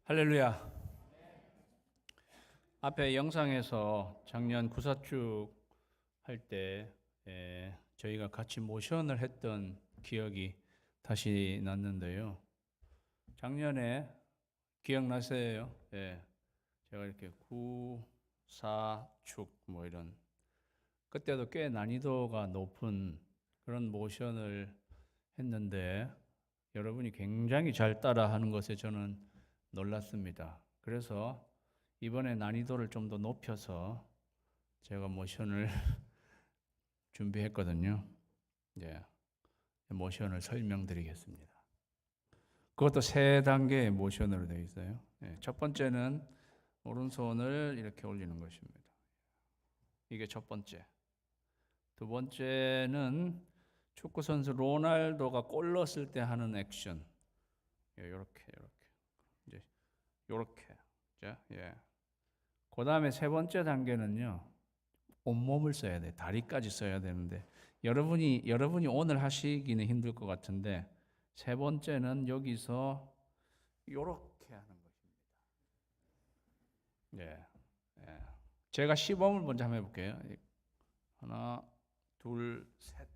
할렐루야. 앞에 영상에서 작년 구사축 할 때 저희가 같이 모션을 했던 기억이 다시 났는데요. 작년에 기억나세요? 제가 이렇게 구사축 뭐 이런 그때도 꽤 난이도가 높은 그런 모션을 했는데 여러분이 굉장히 잘 따라하는 것에 저는 놀랐습니다. 그래서 이번에 난이도를 좀 더 높여서 제가 모션을 준비했거든요. 모션을 설명드리겠습니다. 그것도 세 단계의 모션으로 되어 있어요. 첫 번째는 오른손을 이렇게 올리는 것입니다. 이게 첫 번째. 두 번째는 축구 선수 로날도가 골 넣었을 때 하는 액션. 이렇게 이제 이렇게. 그 다음에 세 번째 단계는요, 온몸을 써야 돼. 다리까지 써야 되는데, 여러분이 오늘 하시기는 힘들 것 같은데, 세 번째는 여기서 이렇게 하는 것입니다. 제가 시범을 먼저 한번 해볼게요. 하나, 둘, 셋.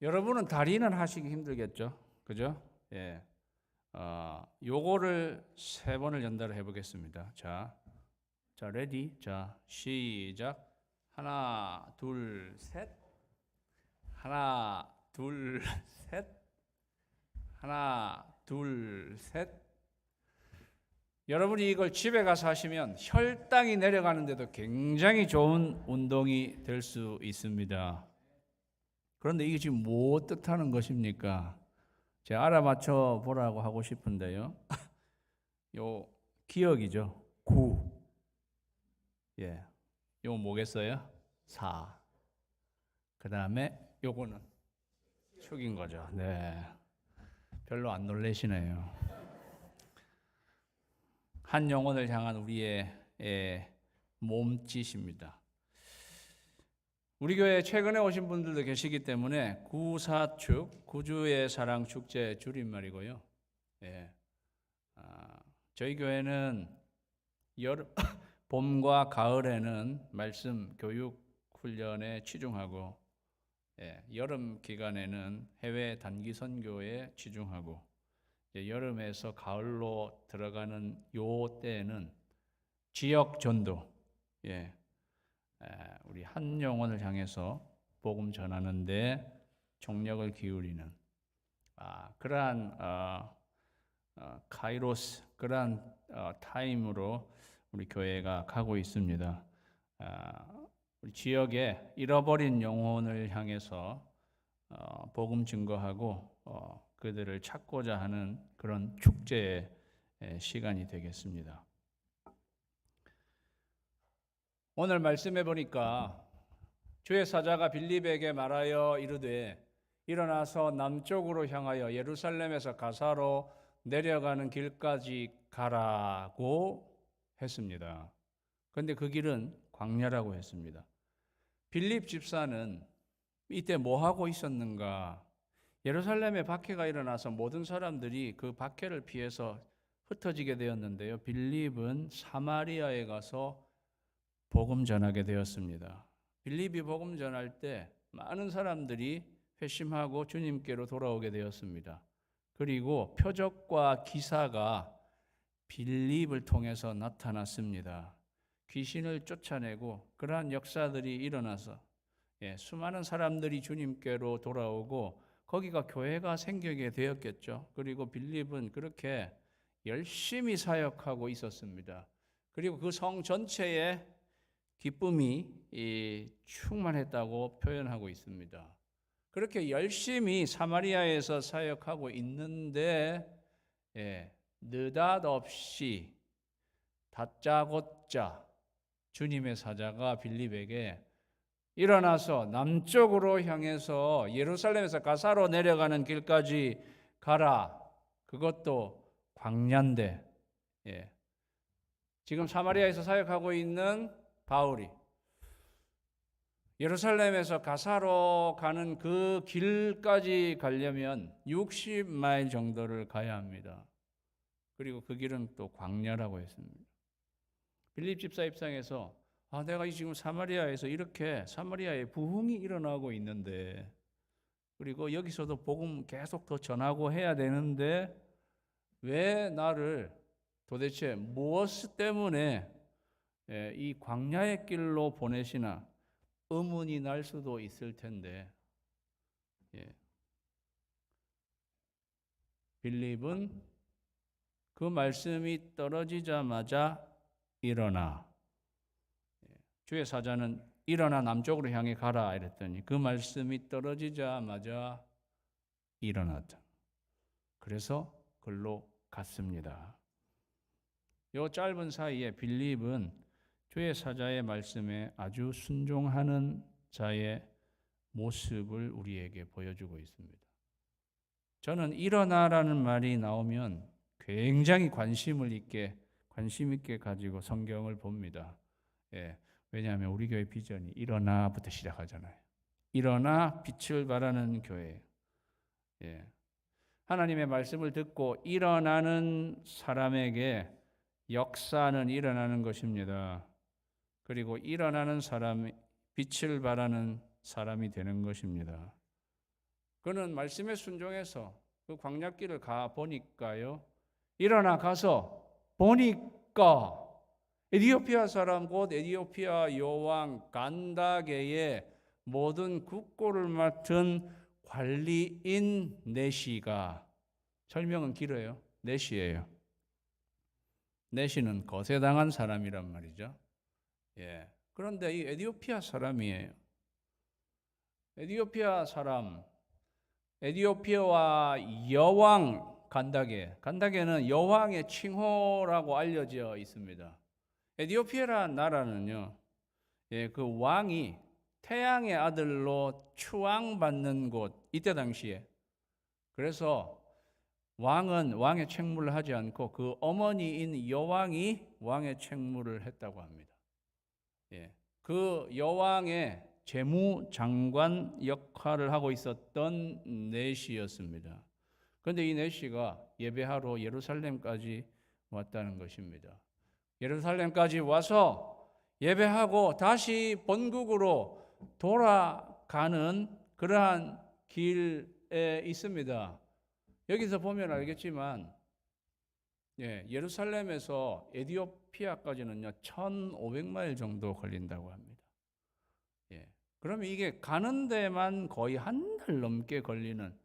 여러분은 다리는 하시기 힘들겠죠? 그죠? 요거를 세 번을 연달아 해보겠습니다. 자, 레디. 자, 시작. 하나, 둘, 셋. 하나, 둘, 셋. 하나, 둘, 셋. 여러분이 이걸 집에 가서 하시면 혈당이 내려가는데도 굉장히 좋은 운동이 될 수 있습니다. 그런데 이게 지금 뭐 뜻하는 것입니까? 제가 알아맞혀 보라고 하고 싶은데요. 요 기억이죠. 9. 요 뭐겠어요? 4. 그 다음에 요거는 축인 거죠. 별로 안 놀라시네요. 한 영혼을 향한 우리의 몸짓입니다. 우리 교회에 최근에 오신 분들도 계시기 때문에 구사축, 구주의 사랑 축제 줄임말이고요. 저희 교회는 봄과 가을에는 말씀 교육 훈련에 치중하고, 여름 기간에는 해외 단기 선교에 치중하고, 여름에서 가을로 들어가는 요 때에는 지역 전도, 우리 한 영혼을 향해서 복음 전하는데 총력을 기울이는 그러한 카이로스, 그러한 타임으로 우리 교회가 가고 있습니다. 우리 지역에 잃어버린 영혼을 향해서 복음 증거하고 그들을 찾고자 하는 그런 축제의 시간이 되겠습니다. 오늘 말씀해 보니까 주의 사자가 빌립에게 말하여 이르되 일어나서 남쪽으로 향하여 예루살렘에서 가사로 내려가는 길까지 가라고 했습니다. 그런데 그 길은 광야라고 했습니다. 빌립 집사는 이때 뭐 하고 있었는가? 예루살렘에 박해가 일어나서 모든 사람들이 그 박해를 피해서 흩어지게 되었는데요. 빌립은 사마리아에 가서 복음 전하게 되었습니다. 빌립이 복음 전할 때 많은 사람들이 회심하고 주님께로 돌아오게 되었습니다. 그리고 표적과 기사가 빌립을 통해서 나타났습니다. 귀신을 쫓아내고 그러한 역사들이 일어나서 수많은 사람들이 주님께로 돌아오고 거기가 교회가 생기게 되었겠죠. 그리고 빌립은 그렇게 열심히 사역하고 있었습니다. 그리고 그 성 전체에 기쁨이 충만했다고 표현하고 있습니다. 그렇게 열심히 사마리아에서 사역하고 있는데 느닷없이 다짜고짜 주님의 사자가 빌립에게 일어나서 남쪽으로 향해서 예루살렘에서 가사로 내려가는 길까지 가라. 그것도 광야인데 지금 사마리아에서 사역하고 있는 바울이 예루살렘에서 가사로 가는 그 길까지 가려면 60마일 정도를 가야 합니다. 그리고 그 길은 또 광야라고 했습니다. 빌립 집사 입장에서 내가 지금 사마리아에서 이렇게 사마리아에 부흥이 일어나고 있는데, 그리고 여기서도 복음 계속 더 전하고 해야 되는데 왜 나를 도대체 무엇 때문에 이 광야의 길로 보내시나 의문이 날 수도 있을 텐데, 빌립은 그 말씀이 떨어지자마자 일어나, 주의 사자는 일어나 남쪽으로 향해 가라 이랬더니 그 말씀이 떨어지자마자 일어났다. 그래서 글로 갔습니다. 이 짧은 사이에 빌립은 주의 사자의 말씀에 아주 순종하는 자의 모습을 우리에게 보여주고 있습니다. 저는 일어나라는 말이 나오면 굉장히 관심 있게 가지고 성경을 봅니다. 왜냐하면 우리 교회 비전이 일어나부터 시작하잖아요. 일어나 빛을 발하는 교회. 하나님의 말씀을 듣고 일어나는 사람에게 역사는 일어나는 것입니다. 그리고 일어나는 사람이 빛을 발하는 사람이 되는 것입니다. 그는 말씀에 순종해서 그 광야길을 가 보니까요, 일어나 가서 보니까 에디오피아 사람 곧 에디오피아 여왕 간다게의 모든 국고를 맡은 관리인 네시가, 설명은 길어요. 네시예요. 네시는 거세당한 사람이란 말이죠. 그런데 이 에디오피아 사람이에요. 에디오피아 사람, 에디오피아와 여왕 간다게는 여왕의 칭호라고 알려져 있습니다. 에디오피아라는 나라는요, 그 왕이 태양의 아들로 추앙받는 곳, 이때 당시에. 그래서 왕은 왕의 책무를 하지 않고 그 어머니인 여왕이 왕의 책무를 했다고 합니다. 그 여왕의 재무장관 역할을 하고 있었던 네시였습니다. 그런데 이 네시가 예배하러 예루살렘까지 왔다는 것입니다. 예루살렘까지 와서 예배하고 다시 본국으로 돌아가는 그러한 길에 있습니다. 여기서 보면 알겠지만 예루살렘에서 에디오피아까지는요 1500마일 정도 걸린다고 합니다. 그러면 이게 가는 데만 거의 한 달 넘게 걸리는,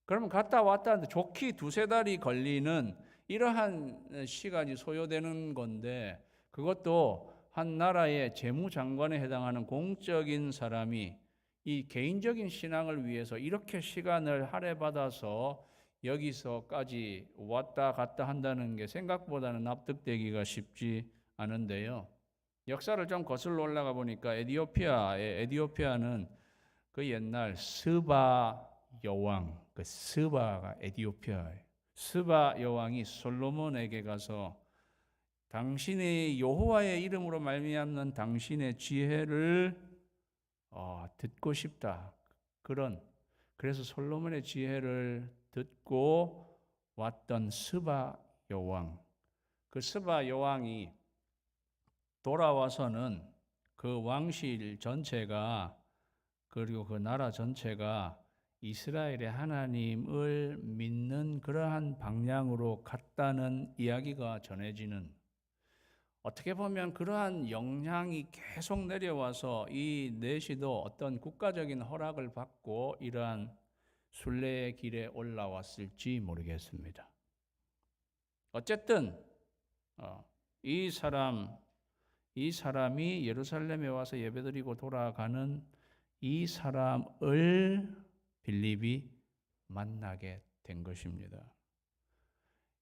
그러면 갔다 왔다 하는데 좋게 두세 달이 걸리는 이러한 시간이 소요되는 건데, 그것도 한 나라의 재무장관에 해당하는 공적인 사람이 이 개인적인 신앙을 위해서 이렇게 시간을 할애받아서 여기서까지 왔다 갔다 한다는 게 생각보다는 납득되기가 쉽지 않은데요. 역사를 좀 거슬러 올라가 보니까 에디오피아는 그 옛날 스바 여왕, 그 스바가 에디오피아예요. 스바 여왕이 솔로몬에게 가서 당신의 여호와의 이름으로 말미암는 당신의 지혜를 듣고 싶다. 그래서 솔로몬의 지혜를 듣고 왔던 스바 여왕. 그 스바 여왕이 돌아와서는 그 왕실 전체가, 그리고 그 나라 전체가 이스라엘의 하나님을 믿는 그러한 방향으로 갔다는 이야기가 전해지는, 어떻게 보면 그러한 영향이 계속 내려와서 이 네시도 어떤 국가적인 허락을 받고 이러한 순례의 길에 올라왔을지 모르겠습니다. 어쨌든 이 사람이 예루살렘에 와서 예배드리고 돌아가는 이 사람을 빌립이 만나게 된 것입니다.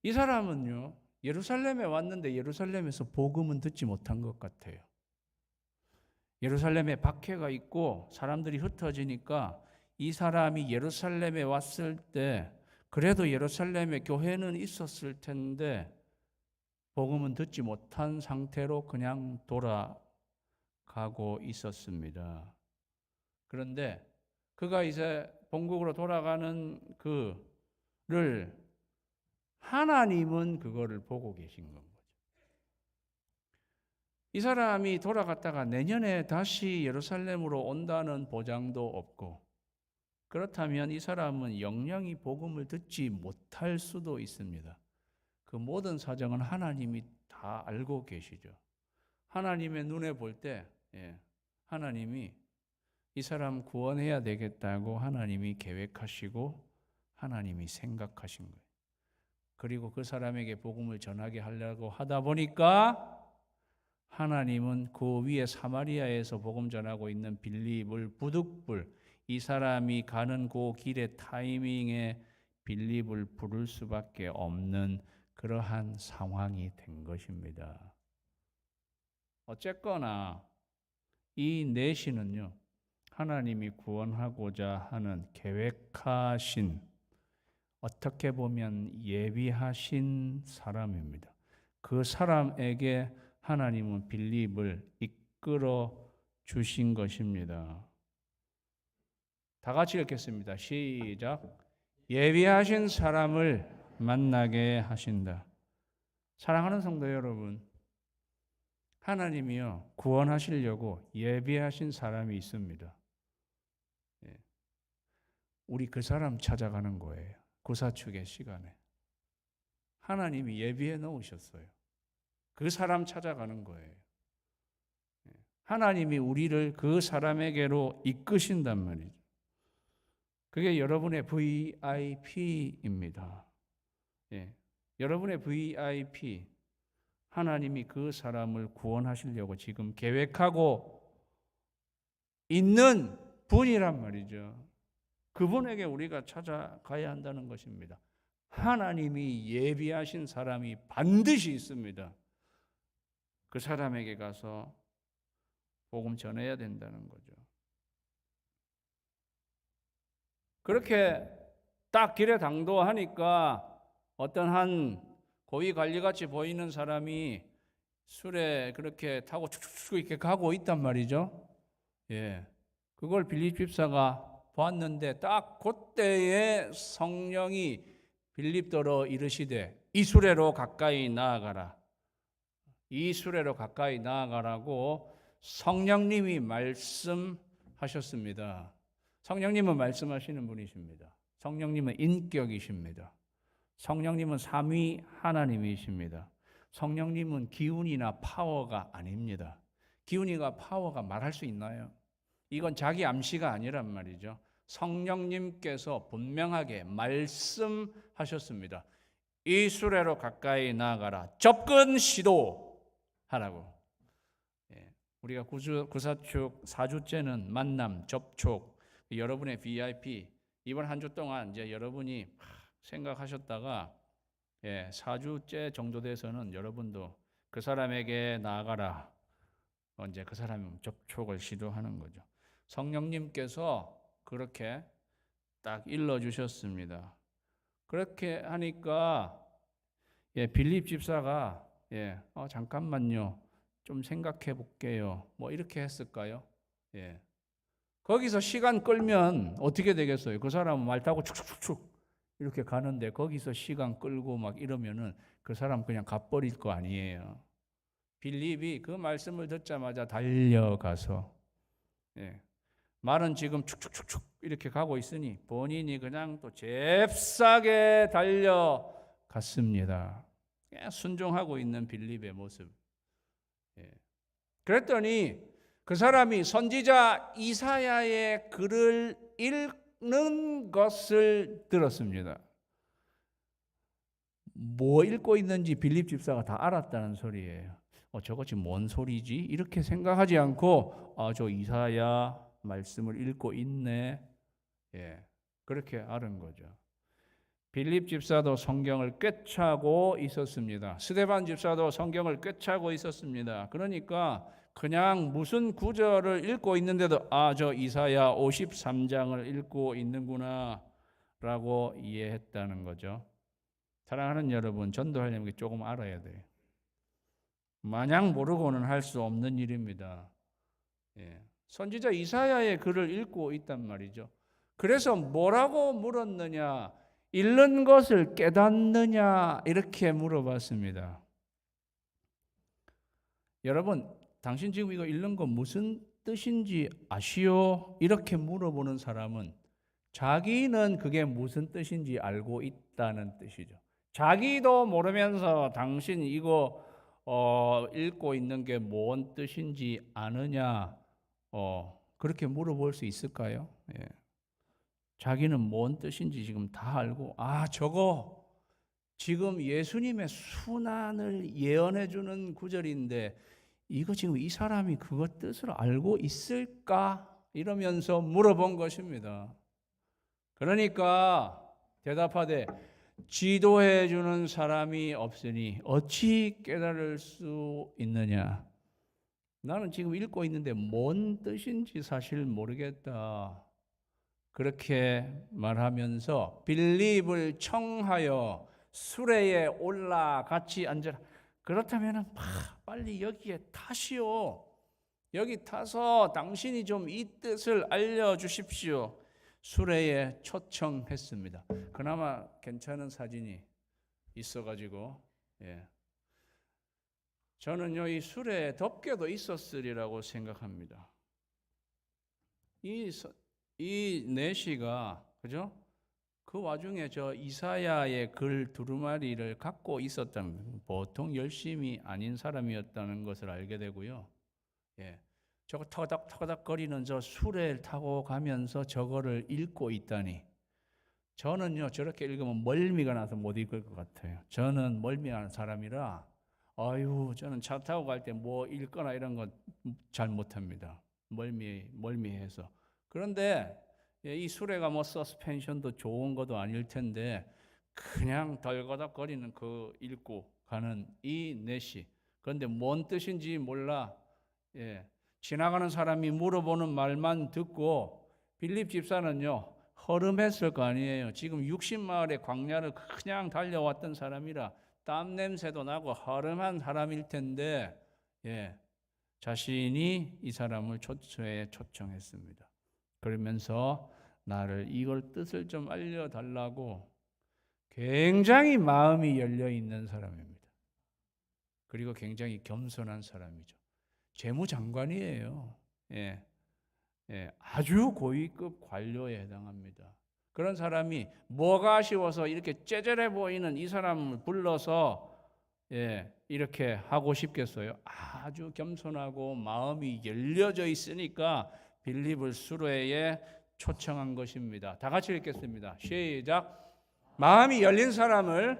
이 사람은요, 예루살렘에 왔는데 예루살렘에서 복음은 듣지 못한 것 같아요. 예루살렘에 박해가 있고 사람들이 흩어지니까 이 사람이 예루살렘에 왔을 때 그래도 예루살렘에 교회는 있었을 텐데 복음은 듣지 못한 상태로 그냥 돌아가고 있었습니다. 그런데 그가 이제 본국으로 돌아가는 그를 하나님은 그거를 보고 계신 거죠. 이 사람이 돌아갔다가 내년에 다시 예루살렘으로 온다는 보장도 없고, 그렇다면 이 사람은 영영이 복음을 듣지 못할 수도 있습니다. 그 모든 사정은 하나님이 다 알고 계시죠. 하나님의 눈에 볼 때 하나님이 이 사람 구원해야 되겠다고 하나님이 계획하시고 하나님이 생각하신 거예요. 그리고 그 사람에게 복음을 전하게 하려고 하다 보니까 하나님은 그 위에 사마리아에서 복음 전하고 있는 빌립을 부득불 이 사람이 가는 그 길의 타이밍에 빌립을 부를 수밖에 없는 그러한 상황이 된 것입니다. 어쨌거나 이 내시는요, 하나님이 구원하고자 하는 계획하신, 어떻게 보면 예비하신 사람입니다. 그 사람에게 하나님은 빌립을 이끌어 주신 것입니다. 다 같이 읽겠습니다. 시작. 예비하신 사람을 만나게 하신다. 사랑하는 성도 여러분, 하나님이요 구원하시려고 예비하신 사람이 있습니다. 우리 그 사람 찾아가는 거예요. 구사축의 시간에 하나님이 예비해 놓으셨어요. 그 사람 찾아가는 거예요. 하나님이 우리를 그 사람에게로 이끄신단 말이죠. 그게 여러분의 VIP입니다. 여러분의 VIP, 하나님이 그 사람을 구원하시려고 지금 계획하고 있는 분이란 말이죠. 그분에게 우리가 찾아가야 한다는 것입니다. 하나님이 예비하신 사람이 반드시 있습니다. 그 사람에게 가서 복음 전해야 된다는 거죠. 그렇게 딱 길에 당도하니까 어떤 한 고위관리같이 보이는 사람이 술에 그렇게 타고 축축축 이렇게 가고 있단 말이죠. 그걸 빌립 집사가 보았는데 딱 그때에 성령이 빌립더러 이르시되 이 수레로 가까이 나아가라. 이 수레로 가까이 나아가라고 성령님이 말씀하셨습니다. 성령님은 말씀하시는 분이십니다. 성령님은 인격이십니다. 성령님은 삼위 하나님이십니다. 성령님은 기운이나 파워가 아닙니다. 기운이나 파워가 말할 수 있나요? 이건 자기 암시가 아니란 말이죠. 성령님께서 분명하게 말씀하셨습니다. 이 수레로 가까이 나아가라. 접근 시도하라고. 우리가 구사축 4주째는 만남, 접촉, 여러분의 VIP, 이번 한 주 동안 이제 여러분이 생각하셨다가 4주째 정도 돼서는 여러분도 그 사람에게 나아가라. 이제 그 사람 접촉을 시도하는 거죠. 성령님께서 그렇게 딱 일러주셨습니다. 그렇게 하니까 빌립 집사가 잠깐만요. 좀 생각해 볼게요. 뭐 이렇게 했을까요? 거기서 시간 끌면 어떻게 되겠어요? 그 사람은 말 타고 축축축축 이렇게 가는데 거기서 시간 끌고 막 이러면은 그 사람 그냥 가버릴 거 아니에요. 빌립이 그 말씀을 듣자마자 달려가서 말은 지금 축축축축 이렇게 가고 있으니 본인이 그냥 또 잽싸게 달려갔습니다. 순종하고 있는 빌립의 모습. 그랬더니 그 사람이 선지자 이사야의 글을 읽는 것을 들었습니다. 뭐 읽고 있는지 빌립 집사가 다 알았다는 소리예요. 저것이 뭔 소리지? 이렇게 생각하지 않고 저 이사야 말씀을 읽고 있네. 그렇게 알은 거죠. 빌립 집사도 성경을 꿰차고 있었습니다. 스데반 집사도 성경을 꿰차고 있었습니다. 그러니까 그냥 무슨 구절을 읽고 있는데도 저 이사야 53장을 읽고 있는구나 라고 이해했다는 거죠. 사랑하는 여러분, 전도하려면 조금 알아야 돼요. 마냥 모르고는 할 수 없는 일입니다. 선지자 이사야의 글을 읽고 있단 말이죠. 그래서 뭐라고 물었느냐? 잃는 것을 깨닫느냐 이렇게 물어봤습니다. 여러분, 당신 지금 이거 잃는 거 무슨 뜻인지 아시오? 이렇게 물어보는 사람은 자기는 그게 무슨 뜻인지 알고 있다는 뜻이죠. 자기도 모르면서 당신 이거 읽고 있는 게 뭔 뜻인지 아느냐? 그렇게 물어볼 수 있을까요? 예. 자기는 뭔 뜻인지 지금 다 알고, 저거 지금 예수님의 순환을 예언해 주는 구절인데 이거 지금 이 사람이 그거 뜻을 알고 있을까? 이러면서 물어본 것입니다. 그러니까 대답하되 지도해 주는 사람이 없으니 어찌 깨달을 수 있느냐? 나는 지금 읽고 있는데 뭔 뜻인지 사실 모르겠다. 그렇게 말하면서 빌립을 청하여 수레에 올라 같이 앉아라. 그렇다면 빨리 여기에 타시오. 여기 타서 당신이 좀 이 뜻을 알려주십시오. 수레에 초청했습니다. 그나마 괜찮은 사진이 있어가지고, 저는요 이 수레에 덮개도 있었으리라고 생각합니다. 이 내시가 그죠? 그 와중에 저 이사야의 글 두루마리를 갖고 있었다면 보통 열심히 아닌 사람이었다는 것을 알게 되고요. 저거 터덕터덕거리는 저 수레를 타고 가면서 저거를 읽고 있다니. 저는요 저렇게 읽으면 멀미가 나서 못 읽을 것 같아요. 저는 멀미하는 사람이라 저는 차 타고 갈 때 뭐 읽거나 이런 거 잘 못합니다. 멀미해서. 그런데 이 수레가 뭐 서스펜션도 좋은 것도 아닐 텐데 그냥 덜거덕거리는 그 읽고 가는 이 내시. 그런데 뭔 뜻인지 몰라. 지나가는 사람이 물어보는 말만 듣고 빌립 집사는요 허름했을 거 아니에요. 지금 60마일의 광야를 그냥 달려왔던 사람이라 땀 냄새도 나고 허름한 사람일 텐데 자신이 이 사람을 초청에 초청했습니다. 그러면서 나를 이걸 뜻을 좀 알려달라고 굉장히 마음이 열려 있는 사람입니다. 그리고 굉장히 겸손한 사람이죠. 재무장관이에요. 아주 고위급 관료에 해당합니다. 그런 사람이 뭐가 아쉬워서 이렇게 째절해 보이는 이 사람을 불러서 이렇게 하고 싶겠어요? 아주 겸손하고 마음이 열려져 있으니까 빌립을 수레에 초청한 것입니다. 다 같이 읽겠습니다. 시작. 마음이 열린 사람을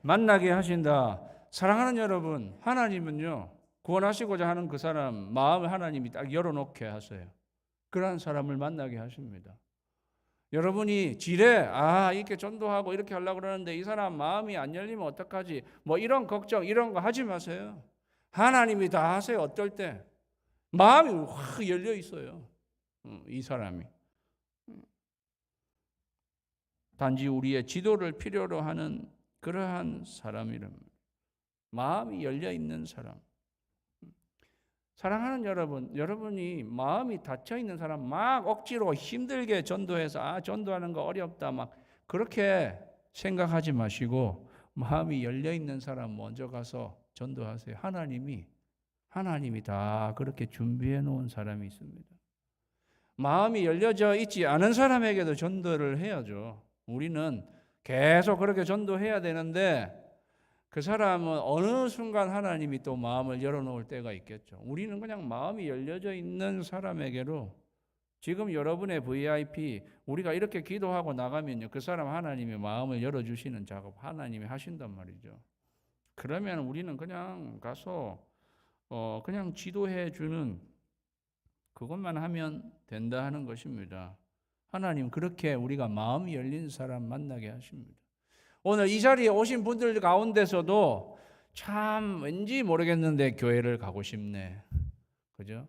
만나게 하신다. 사랑하는 여러분, 하나님은요 구원하시고자 하는 그 사람 마음을 하나님이 딱 열어놓게 하세요. 그러한 사람을 만나게 하십니다. 여러분이 지레 이렇게 전도하고 이렇게 하려고 그러는데 이 사람 마음이 안 열리면 어떡하지? 뭐 이런 걱정 이런 거 하지 마세요. 하나님이 다 하세요. 어떨 때 마음이 확 열려 있어요. 이 사람이 단지 우리의 지도를 필요로 하는 그러한 사람이랍니다. 마음이 열려 있는 사람. 사랑하는 여러분, 여러분이 마음이 닫혀 있는 사람 막 억지로 힘들게 전도해서 전도하는 거 어렵다 막 그렇게 생각하지 마시고 마음이 열려 있는 사람 먼저 가서 전도하세요. 하나님이 다 그렇게 준비해 놓은 사람이 있습니다. 마음이 열려져 있지 않은 사람에게도 전도를 해야죠. 우리는 계속 그렇게 전도해야 되는데 그 사람은 어느 순간 하나님이 또 마음을 열어놓을 때가 있겠죠. 우리는 그냥 마음이 열려져 있는 사람에게로 지금 여러분의 VIP 우리가 이렇게 기도하고 나가면요 그 사람 하나님이 마음을 열어주시는 작업 하나님이 하신단 말이죠. 그러면 우리는 그냥 가서 그냥 지도해 주는 그것만 하면 된다 하는 것입니다. 하나님 그렇게 우리가 마음이 열린 사람 만나게 하십니다. 오늘 이 자리에 오신 분들 가운데서도 참 왠지 모르겠는데 교회를 가고 싶네. 그죠?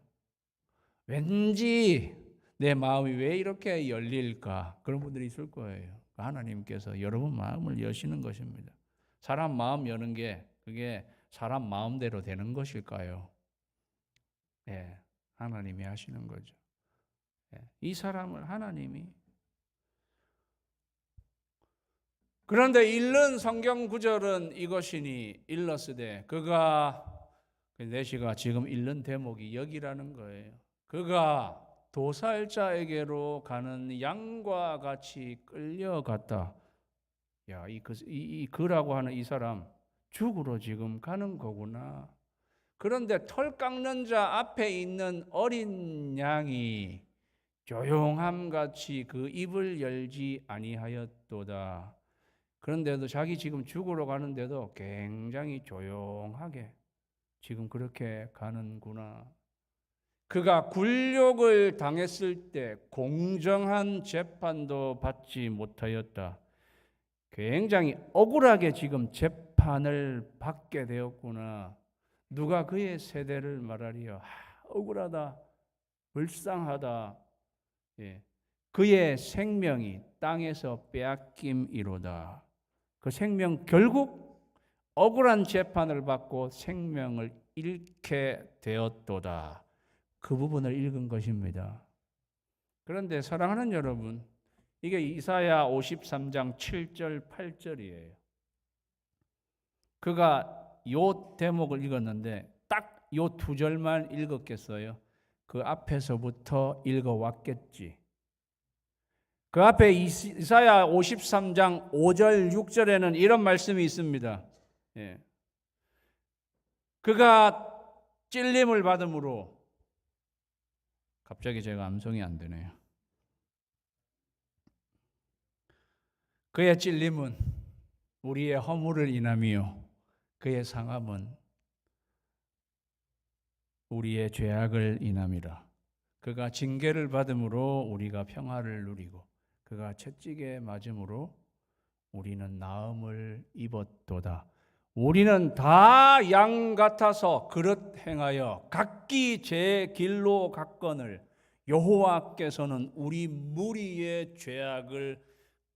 왠지 내 마음이 왜 이렇게 열릴까? 그런 분들이 있을 거예요. 하나님께서 여러분 마음을 여시는 것입니다. 사람 마음 여는 게 그게 사람 마음대로 되는 것일까요? 하나님이 하시는 거죠. 이 사람을 하나님이 그런데 읽는 성경 구절은 이것이니 일러스되 그가 내시가 지금 읽는 대목이 여기라는 거예요. 그가 도살자에게로 가는 양과 같이 끌려갔다. 야, 이 그라고 하는 이 사람 죽으러 지금 가는 거구나. 그런데 털 깎는 자 앞에 있는 어린 양이 조용함 같이 그 입을 열지 아니하였도다. 그런데도 자기 지금 죽으러 가는데도 굉장히 조용하게 지금 그렇게 가는구나. 그가 굴욕을 당했을 때 공정한 재판도 받지 못하였다. 굉장히 억울하게 지금 재판을 받게 되었구나. 누가 그의 세대를 말하리요. 억울하다, 불쌍하다. 예. 그의 생명이 땅에서 빼앗김이로다. 그 생명 결국 억울한 재판을 받고 생명을 잃게 되었도다. 그 부분을 읽은 것입니다. 그런데 사랑하는 여러분, 이게 이사야 53장 7절 8절이에요. 그가 요 대목을 읽었는데 딱 요 두 절만 읽었겠어요? 그 앞에서부터 읽어왔겠지. 그 앞에 이사야 53장 5절 6절에는 이런 말씀이 있습니다. 예. 그가 찔림을 받음으로 갑자기 제가 암송이 안 되네요. 그의 찔림은 우리의 허물을 인함이요 그의 상함은 우리의 죄악을 인함이라. 그가 징계를 받음으로 우리가 평화를 누리고 그가 채찍에 맞음으로 우리는 나음을 입었도다. 우리는 다 양 같아서 그릇 행하여 각기 제 길로 갔거늘 여호와께서는 우리 무리의 죄악을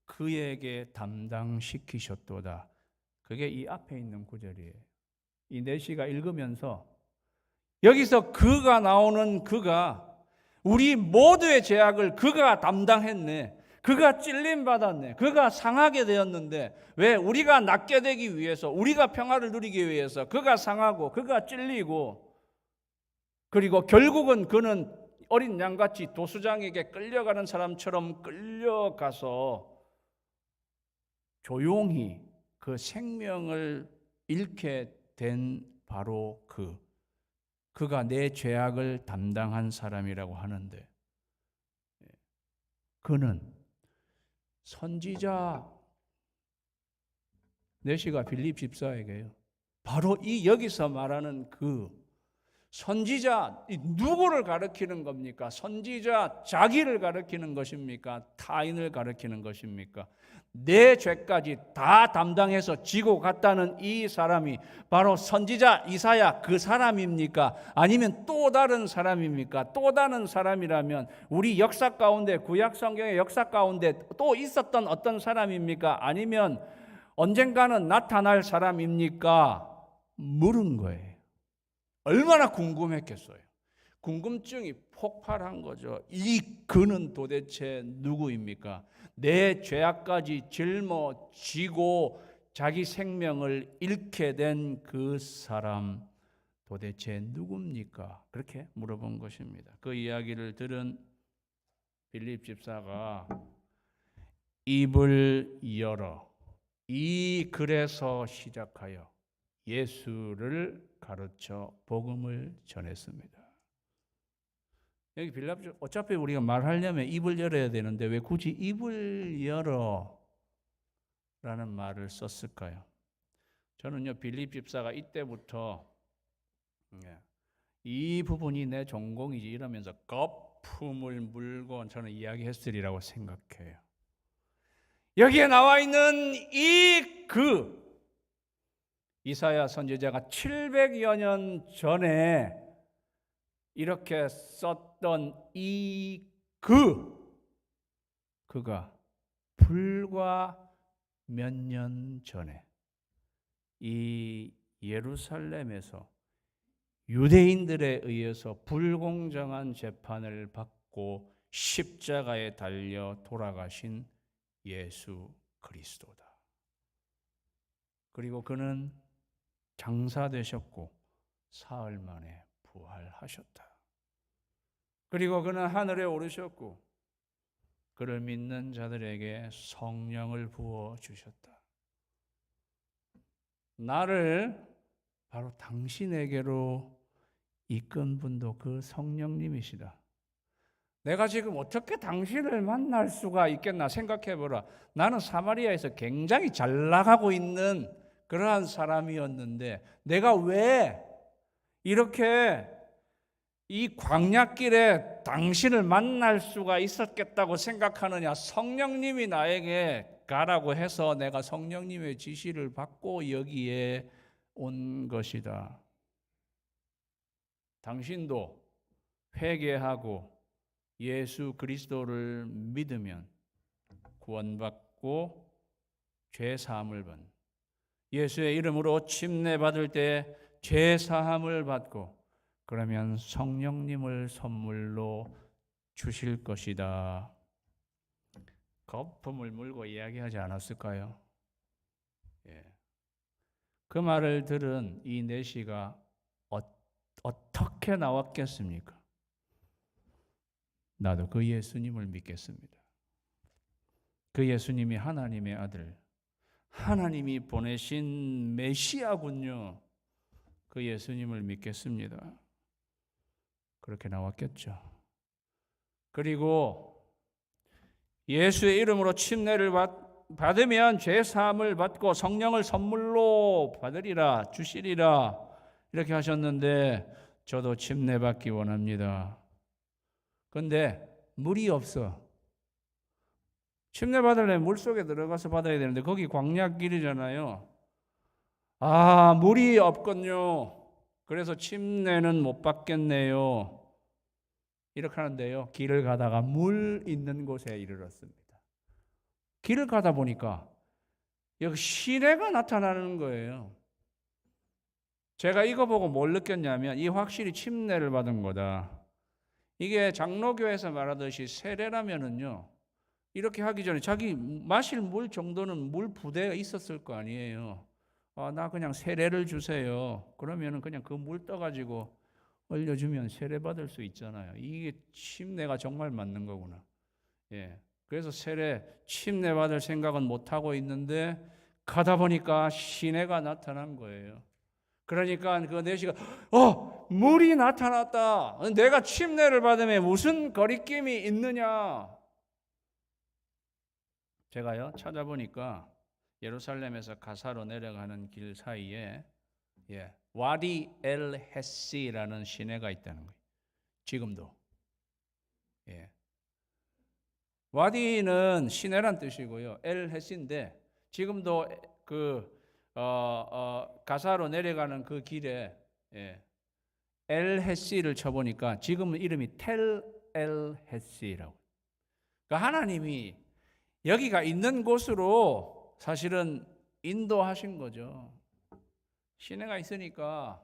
그에게 담당시키셨도다. 그게 이 앞에 있는 구절이에요. 이 내시가 읽으면서 여기서 그가 나오는 그가 우리 모두의 죄악을 그가 담당했네. 그가 찔림받았네. 그가 상하게 되었는데 왜? 우리가 낫게 되기 위해서, 우리가 평화를 누리기 위해서 그가 상하고 그가 찔리고, 그리고 결국은 그는 어린 양같이 도수장에게 끌려가는 사람처럼 끌려가서 조용히 그 생명을 잃게 된 바로 그가 내 죄악을 담당한 사람이라고 하는데, 그는 선지자 내시가 빌립 집사에게요. 바로 이 여기서 말하는 그 선지자, 누구를 가리키는 겁니까? 선지자 자기를 가리키는 것입니까? 타인을 가리키는 것입니까? 내 죄까지 다 담당해서 지고 갔다는 이 사람이 바로 선지자 이사야 그 사람입니까? 아니면 또 다른 사람입니까? 또 다른 사람이라면 우리 역사 가운데, 구약 성경의 역사 가운데 또 있었던 어떤 사람입니까? 아니면 언젠가는 나타날 사람입니까? 물은 거예요. 얼마나 궁금했겠어요. 궁금증이 폭발한 거죠. 이 그는 도대체 누구입니까? 내 죄악까지 짊어지고 자기 생명을 잃게 된 그 사람 도대체 누굽니까? 그렇게 물어본 것입니다. 그 이야기를 들은 빌립 집사가 입을 열어 이 글에서 시작하여 예수를 가르쳐 복음을 전했습니다. 여기 빌립, 어차피 우리가 말하려면 입을 열어야 되는데 왜 굳이 입을 열어 라는 말을 썼을까요? 저는요, 빌립 집사가 이때부터 이 부분이 내 전공이지 이러면서 거품을 물고 저는 이야기했으리라고 생각해요. 여기에 나와 있는 이사야 선지자가 700여 년 전에 이렇게 썼던 그가 불과 몇 년 전에 이 예루살렘에서 유대인들에 의해서 불공정한 재판을 받고 십자가에 달려 돌아가신 예수 그리스도다. 그리고 그는 장사되셨고 사흘 만에 부활하셨다. 그리고 그는 하늘에 오르셨고 그를 믿는 자들에게 성령을 부어 주셨다. 나를 바로 당신에게로 이끈 분도 그 성령님이시다. 내가 지금 어떻게 당신을 만날 수가 있겠나 생각해 보라. 나는 사마리아에서 굉장히 잘 나가고 있는 그러한 사람이었는데 내가 왜 이렇게 이 광야길에 당신을 만날 수가 있었겠다고 생각하느냐? 성령님이 나에게 가라고 해서 내가 성령님의 지시를 받고 여기에 온 것이다. 당신도 회개하고 예수 그리스도를 믿으면 구원받고 죄 사함을 받는, 예수의 이름으로 침례받을 때 죄 사함을 받고 그러면 성령님을 선물로 주실 것이다. 거품을 물고 이야기하지 않았을까요? 예. 그 말을 들은 이 내시가 어떻게 나왔겠습니까? 나도 그 예수님을 믿겠습니다. 그 예수님이 하나님의 아들, 하나님이 보내신 메시아군요. 그 예수님을 믿겠습니다. 그렇게 나왔겠죠. 그리고 예수의 이름으로 침례를 받으면 죄 사함을 받고 성령을 선물로 받으리라, 주시리라 이렇게 하셨는데 저도 침례 받기 원합니다. 그런데 물이 없어. 침례 받으려면 물속에 들어가서 받아야 되는데 거기 광야길이잖아요. 물이 없군요. 그래서 침례는 못 받겠네요. 이렇게 하는데요. 길을 가다가 물 있는 곳에 이르렀습니다. 길을 가다 보니까 여기 시내가 나타나는 거예요. 제가 이거 보고 뭘 느꼈냐면 이 확실히 침례를 받은 거다. 이게 장로교에서 말하듯이 세례라면은요. 이렇게 하기 전에 자기 마실 물 정도는 물 부대가 있었을 거 아니에요. 나 그냥 세례를 주세요. 그러면은 그냥 그 물 떠가지고 올려주면 세례 받을 수 있잖아요. 이게 침례가 정말 맞는 거구나. 예. 그래서 침례 받을 생각은 못 하고 있는데 가다 보니까 시내가 나타난 거예요. 그러니까 그 내시가 물이 나타났다. 내가 침례를 받으면 무슨 거리낌이 있느냐? 제가요 찾아보니까 예루살렘에서 가사로 내려가는 길 사이에 와디 엘 헤시라는 시내가 있다는 거예요. 지금도. 와디는 시내란 뜻이고요. 엘 헤시인데 지금도 가사로 내려가는 그 길에 엘 헤시를 쳐보니까 지금은 이름이 텔 엘 헤시라고. 그러니까 하나님이 여기가 있는 곳으로 사실은 인도하신 거죠. 시내가 있으니까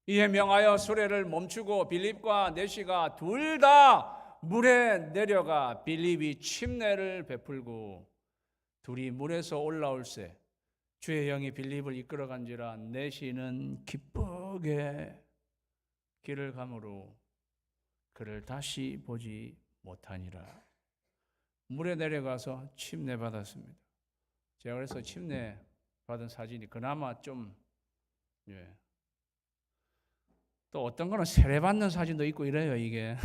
이에 명하여 수레를 멈추고 빌립과 내시가 둘 다 물에 내려가 빌립이 침례를 베풀고 둘이 물에서 올라올세 주의 영이 빌립을 이끌어간지라 내시는 기쁘게 길을 가므로 그를 다시 보지 못하니라. 물에 내려가서 침례 받았습니다. 제가 그래서 침례 받은 사진이 그나마 좀 또 어떤 거는 세례 받는 사진도 있고 이래요 이게.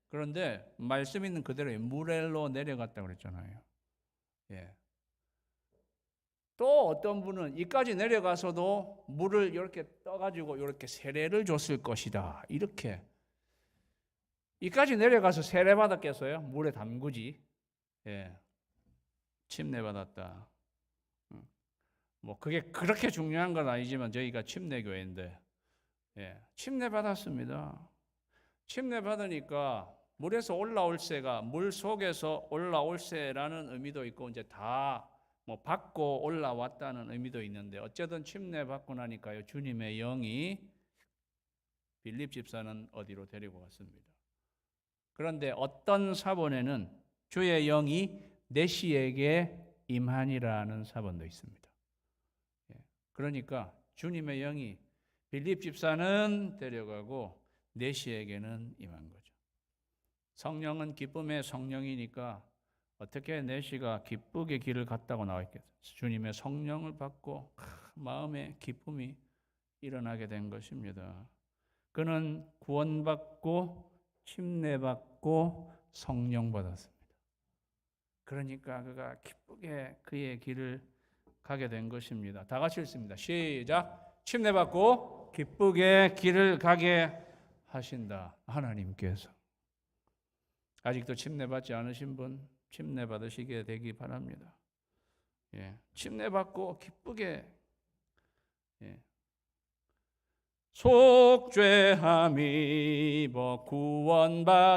그런데 말씀 있는 그대로 물에로 내려갔다 그랬잖아요. 또 어떤 분은 이까지 내려가서도 물을 이렇게 떠가지고 이렇게 세례를 줬을 것이다. 이렇게 이까지 내려가서 세례 받았겠어요? 물에 담그지. 침례 받았다. 뭐 그게 그렇게 중요한 건 아니지만 저희가 침례교회인데 침례 받았습니다. 침례 받으니까 물에서 올라올새가 물 속에서 올라올새라는 의미도 있고 이제 다 뭐 받고 올라왔다는 의미도 있는데 어쨌든 침례 받고 나니까요 주님의 영이 빌립 집사는 어디로 데리고 갔습니다. 그런데 어떤 사본에는 주의 영이 내시에게 임하니라는 사본도 있습니다. 그러니까 주님의 영이 빌립 집사는 데려가고 내시에게는 임한 거죠. 성령은 기쁨의 성령이니까 어떻게 내시가 기쁘게 길을 갔다고 나와 있겠어요? 주님의 성령을 받고 마음의 기쁨이 일어나게 된 것입니다. 그는 구원받고 침례받고 성령 받았습니다. 그러니까 그가 기쁘게 그의 길을 가게 된 것입니다. 다 같이 읽습니다. 시작. 침례받고 기쁘게 길을 가게 하신다. 하나님께서. 아직도 침례받지 않으신 분 침례받으시게 되기 바랍니다. 침례받고 기쁘게 속죄함 입어 구원받았으니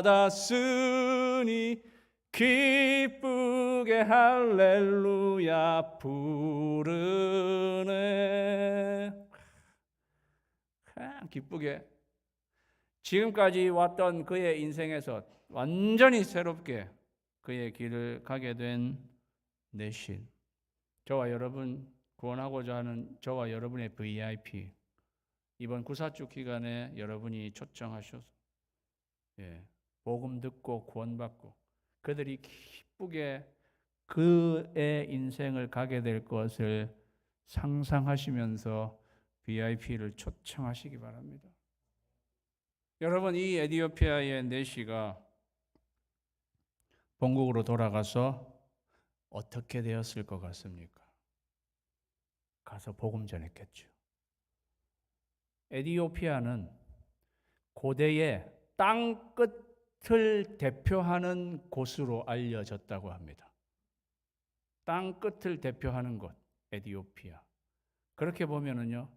기쁘게 할렐루야 부르네. 기쁘게 지금까지 왔던 그의 인생에서 완전히 새롭게 그의 길을 가게 된 내신, 저와 여러분 구원하고자 하는 저와 여러분의 VIP, 이번 구사주 기간에 여러분이 초청하셔서 복음 듣고 구원받고 그들이 기쁘게 그의 인생을 가게 될 것을 상상하시면서 VIP를 초청하시기 바랍니다. 여러분, 이 에티오피아의 내시가 본국으로 돌아가서 어떻게 되었을 것 같습니까? 가서 복음 전했겠죠. 에티오피아는 고대의 땅 끝을 대표하는 곳으로 알려졌다고 합니다. 땅 끝을 대표하는 곳, 에티오피아. 그렇게 보면은요,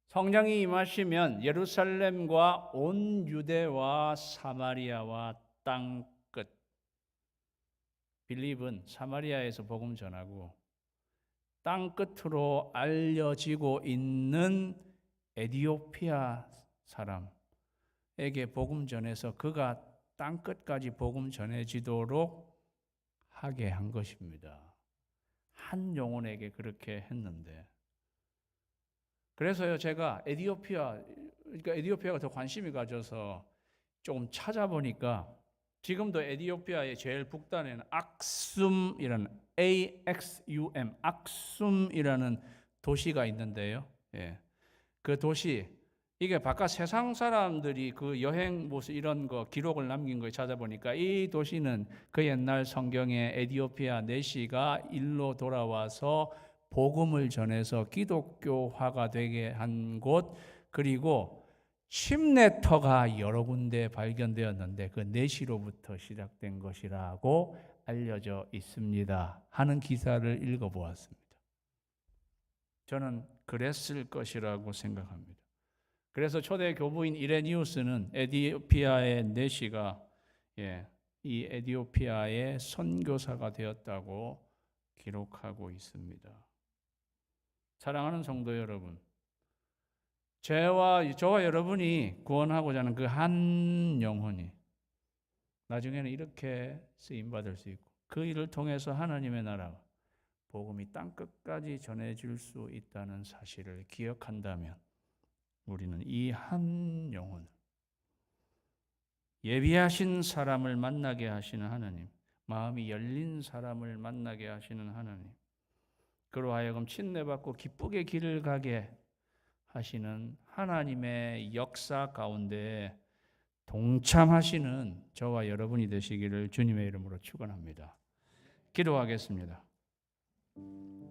성령이 임하시면 예루살렘과 온 유대와 사마리아와 땅 끝. 빌립은 사마리아에서 복음 전하고 땅 끝으로 알려지고 있는 에티오피아 사람에게 복음 전해서 그가 땅 끝까지 복음 전해지도록 하게 한 것입니다. 한 영혼에게 그렇게 했는데, 그래서요 제가 에티오피아가 더 관심이 가져서 조금 찾아보니까 지금도 에티오피아의 제일 북단에는 악숨이라는 AXUM 악숨이라는 도시가 있는데요. 그 도시, 이게 바깥 세상 사람들이 그 여행 모습 이런 거 기록을 남긴 거 찾아보니까 이 도시는 그 옛날 성경에 에티오피아 내시가 일로 돌아와서 복음을 전해서 기독교화가 되게 한 곳, 그리고 침례터가 여러 군데 발견되었는데 그 내시로부터 시작된 것이라고 알려져 있습니다 하는 기사를 읽어보았습니다. 저는 그랬을 것이라고 생각합니다. 그래서 초대 교부인 이레니우스는 에티오피아의 내시가 이 에티오피아의 선교사가 되었다고 기록하고 있습니다. 사랑하는 성도 여러분, 저와 여러분이 구원하고자 하는 그 한 영혼이 나중에는 이렇게 쓰임받을 수 있고 그 일을 통해서 하나님의 나라 복음이 땅끝까지 전해질 수 있다는 사실을 기억한다면 우리는 이 한 영혼을 예비하신 사람을 만나게 하시는 하나님, 마음이 열린 사람을 만나게 하시는 하나님, 그로 하여금 침례받고 기쁘게 길을 가게 하시는 하나님의 역사 가운데 동참하시는 저와 여러분이 되시기를 주님의 이름으로 축원합니다. 기도하겠습니다.